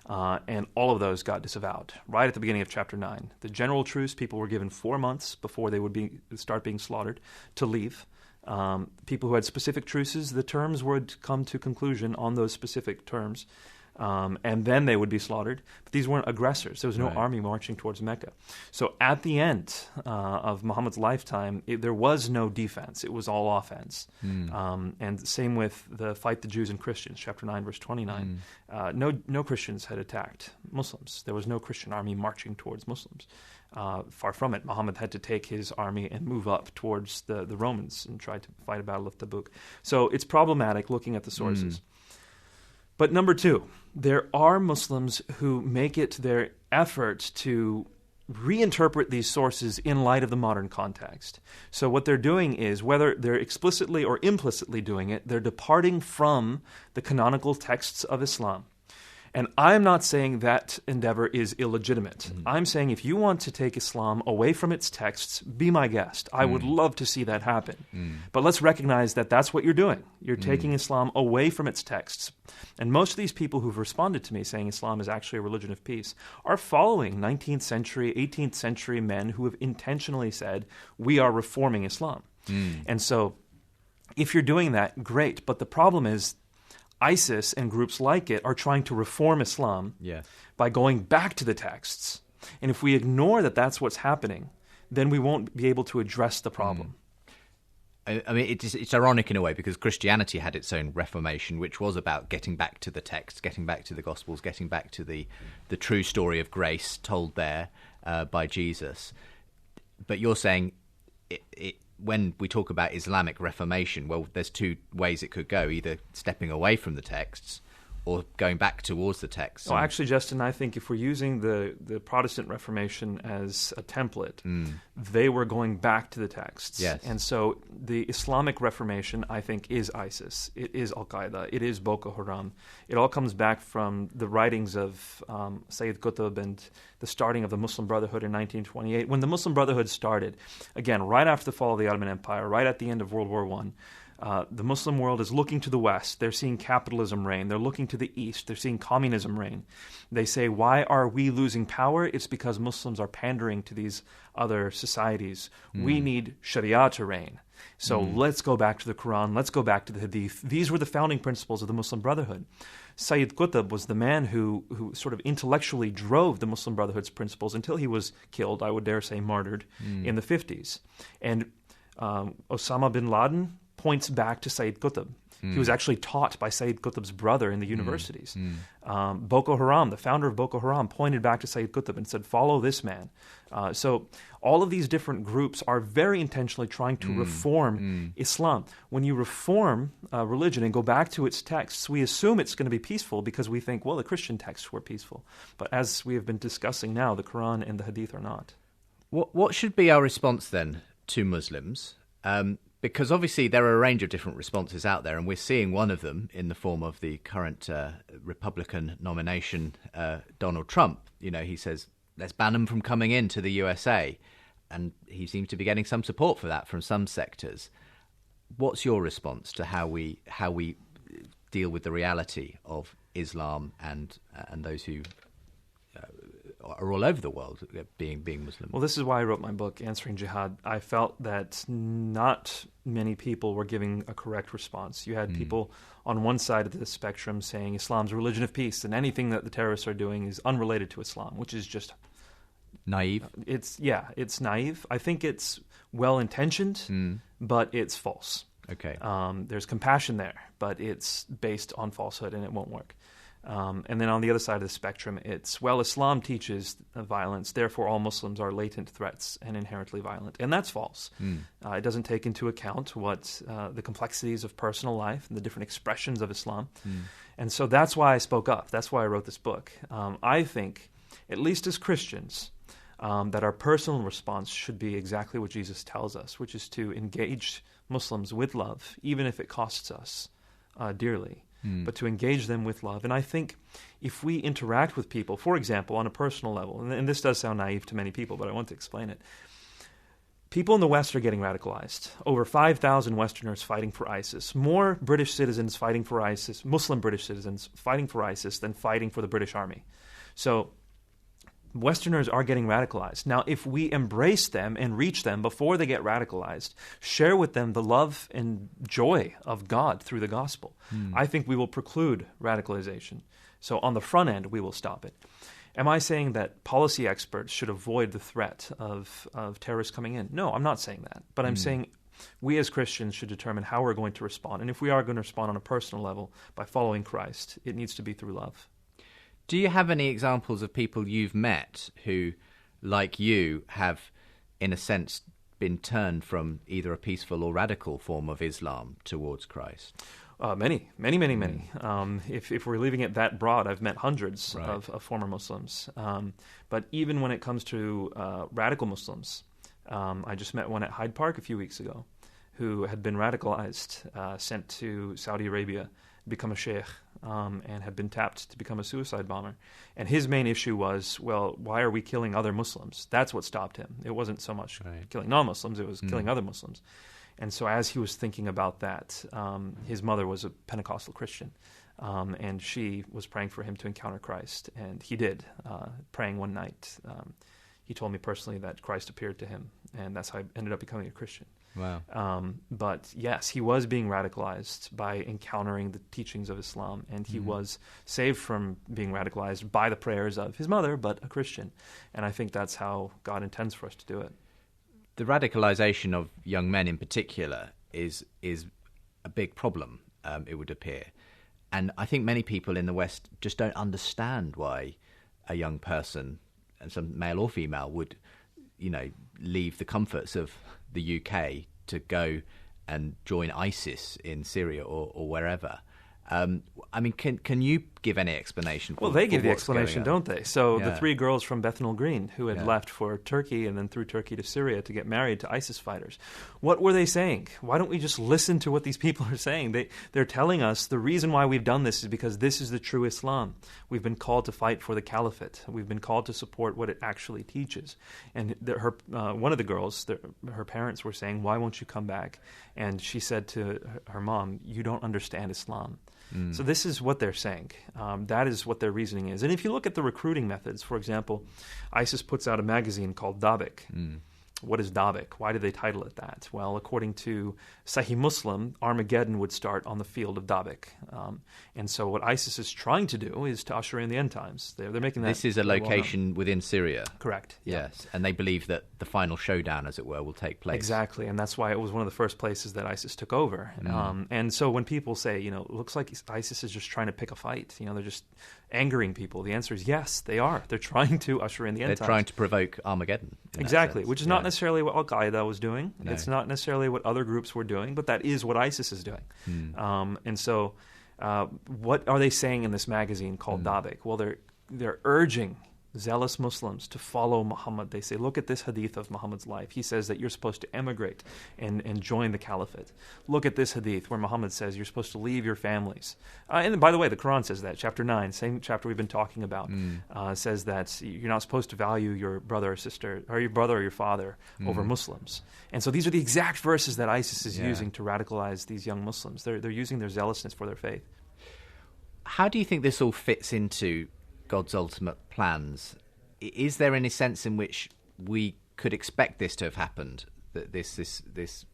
and all of those got disavowed right at the beginning of chapter 9. The general truce, people were given 4 months before they would start being slaughtered to leave. People who had specific truces, the terms would come to conclusion on those specific terms, and then they would be slaughtered. But these weren't aggressors. There was no army marching towards Mecca. So at the end of Muhammad's lifetime, there was no defense. It was all offense. And same with the fight the Jews and Christians, chapter 9, verse 29. No Christians had attacked Muslims. There was no Christian army marching towards Muslims. Far from it. Muhammad had to take his army and move up towards the Romans and try to fight a battle of Tabuk. So it's problematic looking at the sources. But number 2, there are Muslims who make it their effort to reinterpret these sources in light of the modern context. So what they're doing is, whether they're explicitly or implicitly doing it, they're departing from the canonical texts of Islam. And I'm not saying that endeavor is illegitimate. I'm saying if you want to take Islam away from its texts, be my guest. I would love to see that happen. But let's recognize that that's what you're doing. You're taking Islam away from its texts. And most of these people who've responded to me saying Islam is actually a religion of peace are following 19th century, 18th century men who have intentionally said, we are reforming Islam. And so if you're doing that, great. But the problem is, ISIS and groups like it are trying to reform Islam by going back to the texts. And if we ignore that that's what's happening, then we won't be able to address the problem. I mean, it's ironic in a way, because Christianity had its own reformation, which was about getting back to the text, getting back to the Gospels, getting back to the true story of grace told there by Jesus. But you're saying when we talk about Islamic reformation, well, there's 2 ways it could go, either stepping away from the texts or going back towards the texts. Well, actually, Justin, I think if we're using the Protestant Reformation as a template, they were going back to the texts. Yes. And so the Islamic Reformation, I think, is ISIS. It is Al-Qaeda. It is Boko Haram. It all comes back from the writings of Sayyid Qutb and the starting of the Muslim Brotherhood in 1928. When the Muslim Brotherhood started, again, right after the fall of the Ottoman Empire, right at the end of World War I, the Muslim world is looking to the West. They're seeing capitalism reign. They're looking to the East. They're seeing communism reign. They say, why are we losing power? It's because Muslims are pandering to these other societies. We need Sharia to reign. So let's go back to the Quran. Let's go back to the Hadith. These were the founding principles of the Muslim Brotherhood. Sayyid Qutb was the man who sort of intellectually drove the Muslim Brotherhood's principles until he was killed, I would dare say martyred, in the 50s. And Osama bin Laden points back to Sayyid Qutb. He was actually taught by Sayyid Qutb's brother in the universities. Boko Haram, the founder of Boko Haram, pointed back to Sayyid Qutb and said, follow this man. So all of these different groups are very intentionally trying to reform Islam. When you reform religion and go back to its texts, we assume it's going to be peaceful because we think, well, the Christian texts were peaceful. But as we have been discussing now, the Quran and the Hadith are not. What should be our response then to Muslims? Because obviously there are a range of different responses out there, and we're seeing one of them in the form of the current Republican nomination, Donald Trump. He says, let's ban them from coming into the USA. And he seems to be getting some support for that from some sectors. What's your response to how we deal with the reality of Islam and those who are all over the world being Muslim? Well, this is why I wrote my book, Answering Jihad. I felt that not many people were giving a correct response. You had people on one side of the spectrum saying Islam's a religion of peace, and anything that the terrorists are doing is unrelated to Islam, which is just naive. It's naive. I think it's well-intentioned, but it's false. Okay. There's compassion there, but it's based on falsehood, and it won't work. And then on the other side of the spectrum, it's, Islam teaches violence, therefore all Muslims are latent threats and inherently violent. And that's false. It doesn't take into account what the complexities of personal life and the different expressions of Islam. And so that's why I spoke up. That's why I wrote this book. I think, at least as Christians, that our personal response should be exactly what Jesus tells us, which is to engage Muslims with love, even if it costs us dearly. But to engage them with love. And I think if we interact with people, for example, on a personal level, and this does sound naive to many people, but I want to explain it. People in the West are getting radicalized. Over 5,000 Westerners fighting for ISIS. More British citizens fighting for ISIS, Muslim British citizens fighting for ISIS than fighting for the British Army. So Westerners are getting radicalized. Now, if we embrace them and reach them before they get radicalized, share with them the love and joy of God through the gospel, I think we will preclude radicalization. So on the front end, we will stop it. Am I saying that policy experts should avoid the threat of terrorists coming in? No, I'm not saying that. But I'm saying we as Christians should determine how we're going to respond. And if we are going to respond on a personal level by following Christ, it needs to be through love. Do you have any examples of people you've met who, like you, have, in a sense, been turned from either a peaceful or radical form of Islam towards Christ? Many. If we're leaving it that broad, I've met hundreds of former Muslims. But even when it comes to radical Muslims, I just met one at Hyde Park a few weeks ago who had been radicalized, sent to Saudi Arabia, become a sheikh, and had been tapped to become a suicide bomber. And his main issue was, why are we killing other Muslims? That's what stopped him. It wasn't so much killing non-Muslims, it was killing other Muslims. And so as he was thinking about that, his mother was a Pentecostal Christian, and she was praying for him to encounter Christ. And he did, praying one night. He told me personally that Christ appeared to him, and that's how I ended up becoming a Christian. Wow. But yes, he was being radicalized by encountering the teachings of Islam, and he was saved from being radicalized by the prayers of his mother, but a Christian. And I think that's how God intends for us to do it. The radicalization of young men in particular is a big problem, it would appear. And I think many people in the West just don't understand why a young person, and some male or female, would, leave the comforts of the UK to go and join ISIS in Syria or wherever. I mean, can you give any explanation? Well, they give the explanation, don't they? So the three girls from Bethnal Green who had left for Turkey and then through Turkey to Syria to get married to ISIS fighters, what were they saying? Why don't we just listen to what these people are saying? They're telling us the reason why we've done this is because this is the true Islam. We've been called to fight for the caliphate. We've been called to support what it actually teaches. And one of the girls, her parents were saying, why won't you come back? And she said to her mom, you don't understand Islam. So this is what they're saying. That is what their reasoning is. And if you look at the recruiting methods, for example, ISIS puts out a magazine called Dabik. What is Dabik? Why did they title it that? Well, according to Sahih Muslim, Armageddon would start on the field of Dabik. And so what ISIS is trying to do is to usher in the end times. They're making that. This is a location within Syria. Correct. Yes. And they believe that the final showdown, as it were, will take place. Exactly. And that's why it was one of the first places that ISIS took over. And so when people say, it looks like ISIS is just trying to pick a fight, they're just angering people, the answer is yes, they are. They're trying to usher in the end times. They're trying to provoke Armageddon. Exactly, which is not necessarily what Al-Qaeda was doing. No. It's not necessarily what other groups were doing, but that is what ISIS is doing. And so what are they saying in this magazine called Dabik? Well, they're urging zealous Muslims to follow Muhammad. They say, look at this hadith of Muhammad's life. He says that you're supposed to emigrate and join the caliphate. Look at this hadith where Muhammad says you're supposed to leave your families. And by the way, the Quran says that. Chapter 9, same chapter we've been talking about, says that you're not supposed to value your brother or sister, or your brother or your father over Muslims. And so these are the exact verses that ISIS is using to radicalize these young Muslims. They're using their zealousness for their faith. How do you think this all fits into God's ultimate plans? Is there any sense in which we could expect this to have happened, that this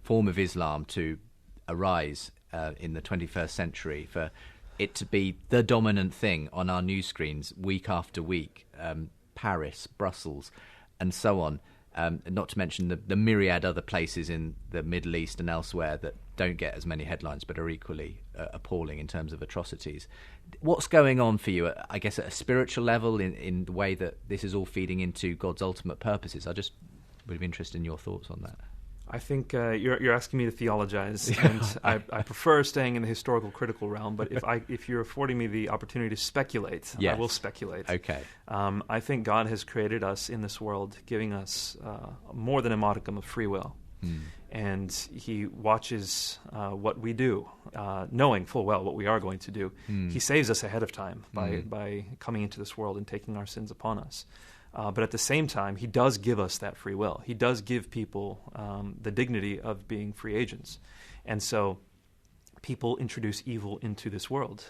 form of Islam to arise in the 21st century, for it to be the dominant thing on our news screens week after week, Paris, Brussels, and so on, not to mention the myriad other places in the Middle East and elsewhere that don't get as many headlines but are equally appalling in terms of atrocities. What's going on for you, I guess, at a spiritual level in the way that this is all feeding into God's ultimate purposes? I just would be interested in your thoughts on that. I think you're asking me to theologize, and I prefer staying in the historical critical realm, but if you're affording me the opportunity to speculate, yes. I will speculate. Okay. I think God has created us in this world, giving us more than a modicum of free will. And he watches what we do, knowing full well what we are going to do. He saves us ahead of time by coming into this world and taking our sins upon us. But at the same time, he does give us that free will. He does give people the dignity of being free agents. And so people introduce evil into this world.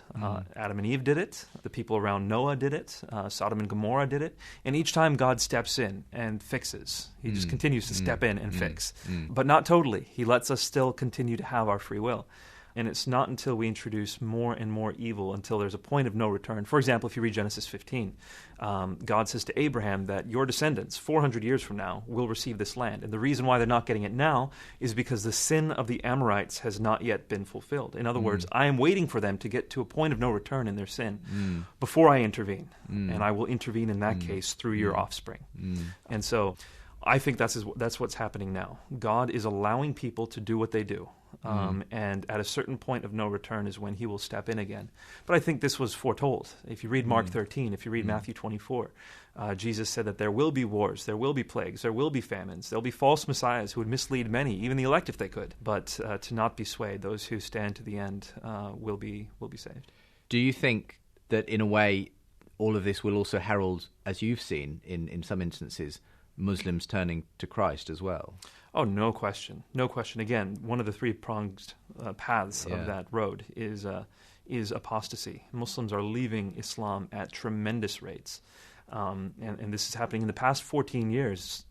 Adam and Eve did it. The people around Noah did it. Sodom and Gomorrah did it. And each time God steps in and fixes. He just continues to step in and fix. But not totally. He lets us still continue to have our free will. And it's not until we introduce more and more evil until there's a point of no return. For example, if you read Genesis 15, God says to Abraham that your descendants, 400 years from now, will receive this land. And the reason why they're not getting it now is because the sin of the Amorites has not yet been fulfilled. In other words, I am waiting for them to get to a point of no return in their sin before I intervene. And I will intervene in that case through your offspring. And so I think that's what's happening now. God is allowing people to do what they do. And at a certain point of no return is when he will step in again. But I think this was foretold. If you read Mark 13, if you read Matthew 24, Jesus said that there will be wars, there will be plagues, there will be famines, there will be false messiahs who would mislead many, even the elect if they could. But to not be swayed, those who stand to the end will be saved. Do you think that in a way all of this will also herald, as you've seen in some instances, Muslims turning to Christ as well? Oh, no question. No question. Again, one of the three-pronged paths of that road is apostasy. Muslims are leaving Islam at tremendous rates. And this is happening in the past 14 years.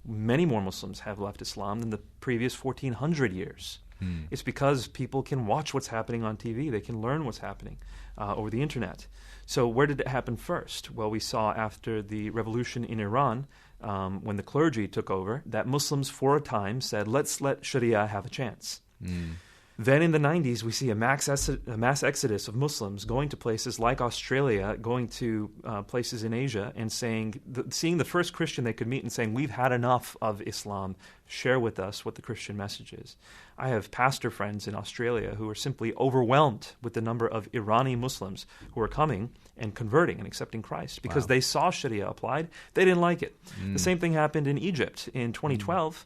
Many more Muslims have left Islam than the previous 1,400 years. It's because people can watch what's happening on TV. They can learn what's happening over the internet. So where did it happen first? Well, we saw after the revolution in Iran, when the clergy took over, that Muslims for a time said, let's let Sharia have a chance. Then in the 90s, we see a mass exodus of Muslims going to places like Australia, going to places in Asia, and seeing the first Christian they could meet and saying, we've had enough of Islam, share with us what the Christian message is. I have pastor friends in Australia who are simply overwhelmed with the number of Irani Muslims who are coming and converting and accepting Christ because they saw Sharia applied. They didn't like it. The same thing happened in Egypt in 2012.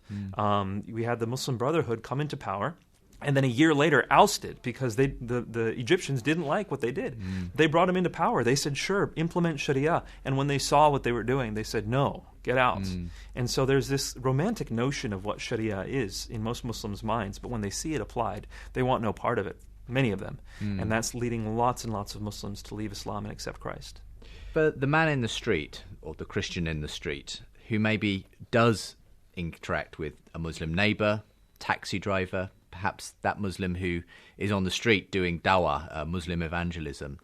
We had the Muslim Brotherhood come into power, and then a year later ousted because the Egyptians didn't like what they did. They brought him into power. They said, sure, implement Sharia. And when they saw what they were doing, they said, no, get out. And so there's this romantic notion of what Sharia is in most Muslims' minds, but when they see it applied, they want no part of it, many of them. And that's leading lots and lots of Muslims to leave Islam and accept Christ. But the man in the street, or the Christian in the street, who maybe does interact with a Muslim neighbour, taxi driver, perhaps that Muslim who is on the street doing dawah, Muslim evangelism.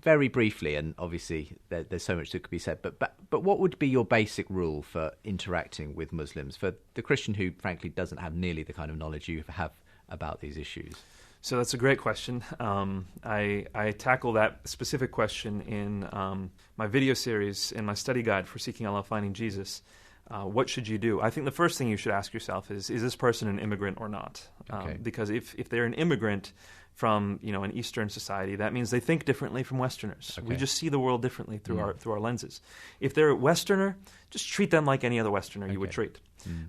Very briefly, and obviously there's so much that could be said, but what would be your basic rule for interacting with Muslims, for the Christian who, frankly, doesn't have nearly the kind of knowledge you have about these issues? So that's a great question. I tackle that specific question in my video series in my study guide for Seeking Allah, Finding Jesus. What should you do? I think the first thing you should ask yourself is this person an immigrant or not? Okay. Because if they're an immigrant, from an Eastern society, that means they think differently from Westerners. Okay. We just see the world differently through our lenses. If they're a Westerner, just treat them like any other Westerner you would treat.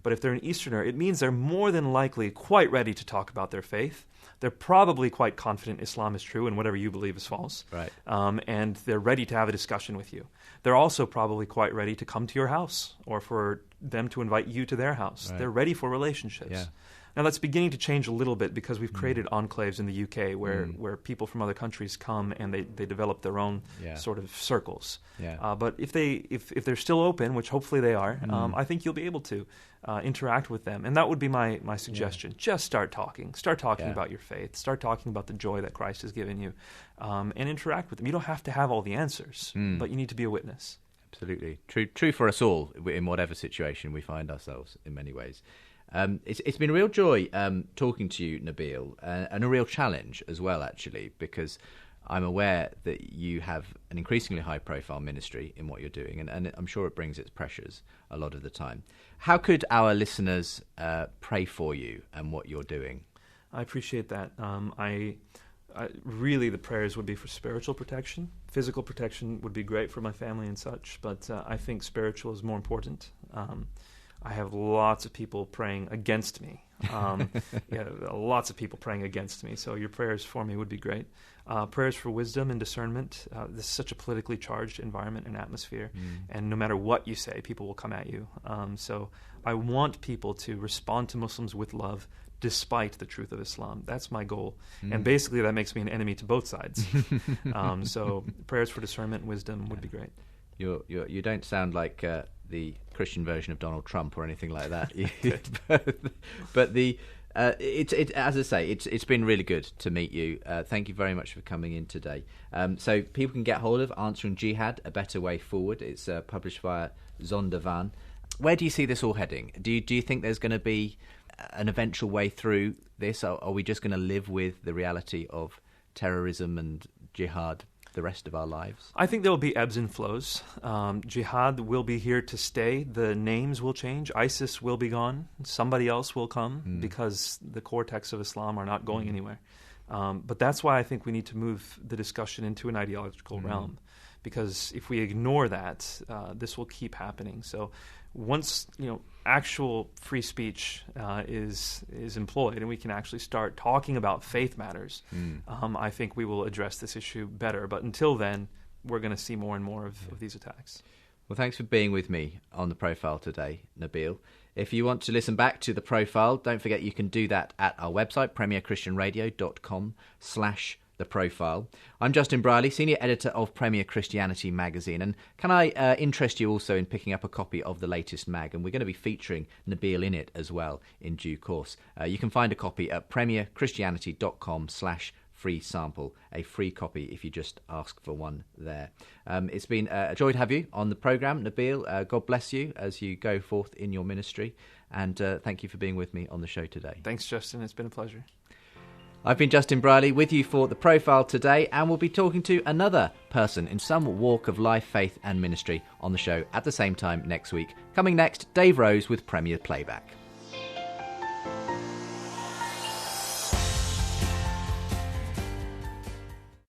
But if they're an Easterner, it means they're more than likely quite ready to talk about their faith. They're probably quite confident Islam is true and whatever you believe is false. Right. And they're ready to have a discussion with you. They're also probably quite ready to come to your house or for them to invite you to their house. Right. They're ready for relationships. Yeah. Now, that's beginning to change a little bit because we've created enclaves in the UK where people from other countries come and they develop their own sort of circles. Yeah. But if they're still open, which hopefully they are, I think you'll be able to interact with them. And that would be my suggestion. Just start talking. Start talking about your faith. Start talking about the joy that Christ has given you, and interact with them. You don't have to have all the answers, but you need to be a witness. Absolutely. True for us all in whatever situation we find ourselves in many ways. It's been a real joy talking to you, Nabeel, and a real challenge as well, actually, because I'm aware that you have an increasingly high-profile ministry in what you're doing, and I'm sure it brings its pressures a lot of the time. How could our listeners pray for you and what you're doing? I appreciate that. Really, the prayers would be for spiritual protection. Physical protection would be great for my family and such, but I think spiritual is more important. I have lots of people praying against me. Lots of people praying against me. So your prayers for me would be great. Prayers for wisdom and discernment. This is such a politically charged environment and atmosphere. And no matter what you say, people will come at you. So I want people to respond to Muslims with love despite the truth of Islam. That's my goal. And basically that makes me an enemy to both sides. So prayers for discernment and wisdom would be great. You don't sound like the Christian version of Donald Trump or anything like that. But as I say, it's been really good to meet you. Thank you very much for coming in today. So people can get hold of Answering Jihad, A Better Way Forward. It's published via Zondervan. Where do you see this all heading? Do you think there's going to be an eventual way through this? Or are we just going to live with the reality of terrorism and jihad the rest of our lives? I think there will be ebbs and flows. Jihad will be here to stay. The names will change. ISIS will be gone. Somebody else will come because the core texts of Islam are not going anywhere. But that's why I think we need to move the discussion into an ideological realm, because if we ignore that, this will keep happening. So once actual free speech is employed and we can actually start talking about faith matters, I think we will address this issue better. But until then, we're going to see more and more of these attacks. Well, thanks for being with me on The Profile today, Nabeel. If you want to listen back to The Profile, don't forget you can do that at our website, premierchristianradio.com/The Profile. I'm Justin Brierley, Senior Editor of Premier Christianity magazine, and can I interest you also in picking up a copy of the latest mag, and we're going to be featuring Nabeel in it as well in due course. You can find a copy at premierchristianity.com/free sample, a free copy if you just ask for one there. It's been a joy to have you on the programme, Nabeel. God bless you as you go forth in your ministry, and thank you for being with me on the show today. Thanks, Justin. It's been a pleasure. I've been Justin Brierley with you for The Profile today, and we'll be talking to another person in some walk of life, faith and ministry on the show at the same time next week. Coming next, Dave Rose with Premier Playback.